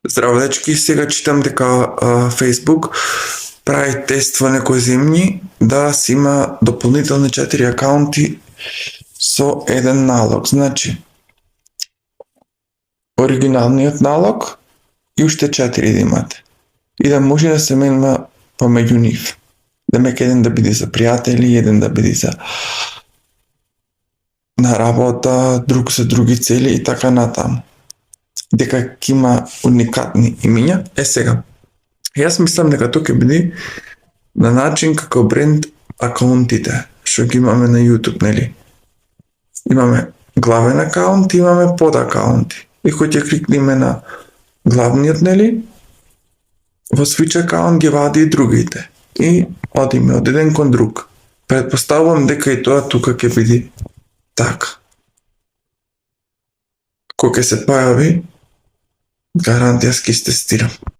Здраво, дечки, сега читам дека Facebook прави тест во некои земји да си има дополнителни 4 акаунти со еден налог. Значи, оригиналниот налог и уште 4 да имате. И да може да се менува помеѓу нив. Демек еден да биде за пријатели, еден да биде за на работа, друг за други цели и така натаму. Дека ќе има уникатни имиња. Сега, јас мислам дека тоа ќе биде на начин како бренд акаунтите, што ги имаме на YouTube, нели? Имаме главен акаунт, имаме подакаунти. И кој ќе кликнеме на главниот, нели? Во Switch акаунт ги вади и другите. И одиме од еден кон друг. Предпоставувам дека и тоа тука ќе биде така. Кога ќе се појави, гарантија ќе тестирам.